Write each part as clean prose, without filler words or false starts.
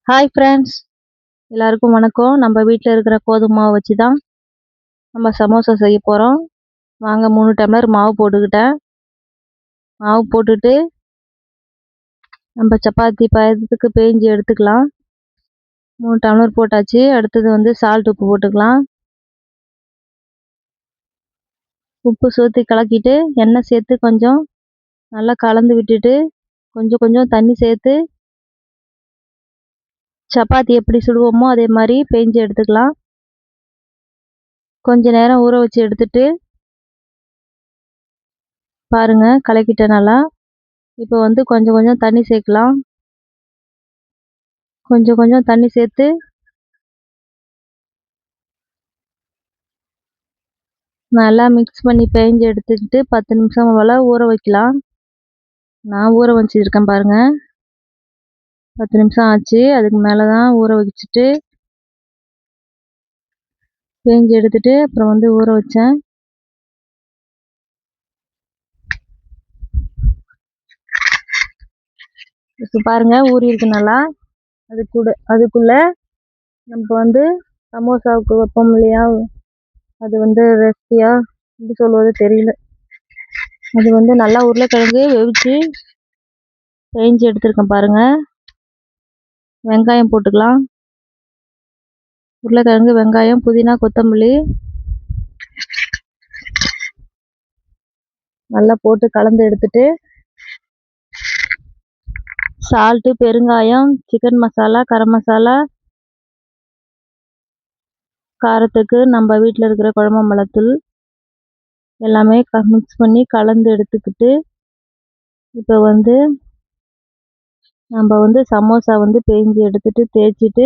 Hi friends, எல்லாருக்கும் வணக்கம். நம்ம வீட்டில் இருக்கிற கோதுமை மாவு வச்சு தான் நம்ம சமோசா செய்ய போகிறோம். வாங்க, 3 டம்ளர் மாவு போட்டுக்கிட்டேன். மாவு போட்டுட்டு நம்ம சப்பாத்தி பதத்துக்கு பேஞ்சு எடுத்துக்கலாம். 3 டம்ளர் போட்டாச்சு. அடுத்தது வந்து சால்ட் உப்பு போட்டுக்கலாம். உப்பு சேர்த்து கலக்கிட்டு எண்ணெய் சேர்த்து கொஞ்சம் நல்லா கலந்து விட்டுட்டு கொஞ்சம் கொஞ்சம் தண்ணி சேர்த்து சப்பாத்தி எப்படி சுடுவோமோ அதே மாதிரி பேஞ்சு எடுத்துக்கலாம். கொஞ்ச நேரம் ஊற வச்சு எடுத்துட்டு பாருங்க, கலக்கிட்டேன் நல்லா. இப்போ வந்து கொஞ்சம் கொஞ்சம் தண்ணி சேர்க்கலாம். கொஞ்சம் கொஞ்சம் தண்ணி சேர்த்து நல்லா மிக்ஸ் பண்ணி பேஞ்சு எடுத்துக்கிட்டு 10 நிமிஷம் போல் ஊற வைக்கலாம். நான் ஊற வச்சுருக்கேன் பாருங்கள். 10 நிமிஷம் ஆச்சு. அதுக்கு மேலே தான் ஊற வச்சுட்டு பேஞ்சு எடுத்துட்டு அப்புறம் வந்து ஊற வச்சேன். இப்போ பாருங்கள், ஊறி இருக்கு நல்லா. அதுக்குள்ளே நம்ம வந்து சமோசாவுக்கு வைப்போம் இல்லையா, அது வந்து ரெசிபியா எப்படி சொல்வது தெரியல. அது வந்து நல்லா உருளைக்கிழங்கு வெவிச்சு பேஞ்சு எடுத்துருக்கேன் பாருங்கள். வெங்காயம் போட்டுக்கலாம். உருளைக்கிழங்கு, வெங்காயம், புதினா, கொத்தமல்லி நல்லா போட்டு கலந்து எடுத்துட்டு சால்ட்டு, பெருங்காயம், சிக்கன் மசாலா, கரம் மசாலா, காரத்துக்கு நம்ம வீட்டில் இருக்கிற குழம்பு மிளகுத்தூள் எல்லாமே மிக்ஸ் பண்ணி கலந்து எடுத்துக்கிட்டு இப்போ வந்து நம்ம வந்து சமோசா வந்து பேஞ்சு எடுத்துட்டு தேய்ச்சிட்டு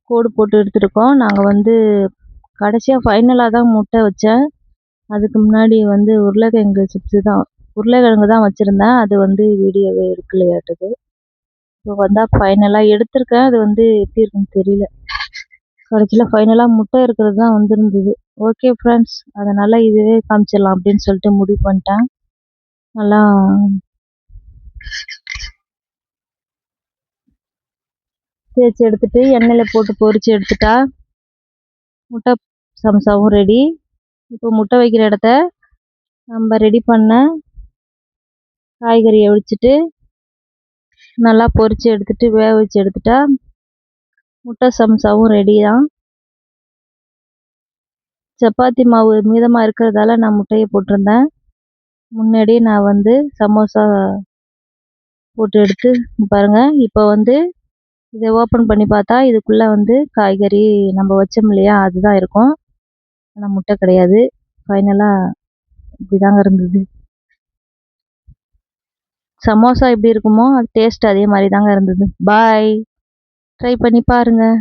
கோடு போட்டு எடுத்துருக்கோம். நாங்கள் வந்து கடைசியாக ஃபைனலாக தான் முட்டை வச்சேன். அதுக்கு முன்னாடி வந்து உருளைக்கிழங்கு தான் வச்சுருந்தேன். அது வந்து வீடியோவே எடுக்கலையாட்டுது. இப்போ வந்தால் ஃபைனலாக எடுத்திருக்கேன். அது வந்து எப்படி இருக்குன்னு தெரியல. கடைசியில் ஃபைனலாக முட்டை இருக்கிறது தான் வந்துருந்தது. ஓகே ஃப்ரெண்ட்ஸ், அதனால் இதுவே காமிச்சிடலாம் அப்படின்னு சொல்லிட்டு முடிவு பண்ணிட்டேன். நல்லா தேய்ச்சி எடுத்துட்டு எண்ணெயில் போட்டு பொரித்து எடுத்துட்டா முட்டை சமோசாவும் ரெடி. இப்போ முட்டை வைக்கிற இடத்த நம்ம ரெடி பண்ண காய்கறியை ஒழிச்சிட்டு நல்லா பொரித்து எடுத்துட்டு வேக வச்சு எடுத்துட்டா முட்டை சமோசாவும் ரெடி தான். சப்பாத்தி மாவு மீதமாக இருக்கிறதால நான் முட்டையை போட்டிருந்தேன். முன்னாடியே நான் வந்து சமோசா போட்டு எடுத்து பாருங்கள். இப்போ வந்து இதை ஓப்பன் பண்ணி பார்த்தா இதுக்குள்ளே வந்து காய்கறி நம்ம வச்சோம் இல்லையா, அதுதான் இருக்கும். ஆனால் முட்டை கிடையாது. ஃபைனலாக இப்படி தாங்க இருந்தது. சமோசா எப்படி இருக்குமோ அது டேஸ்ட் அதே மாதிரி தாங்க இருந்தது. பாய், ட்ரை பண்ணி பாருங்கள்.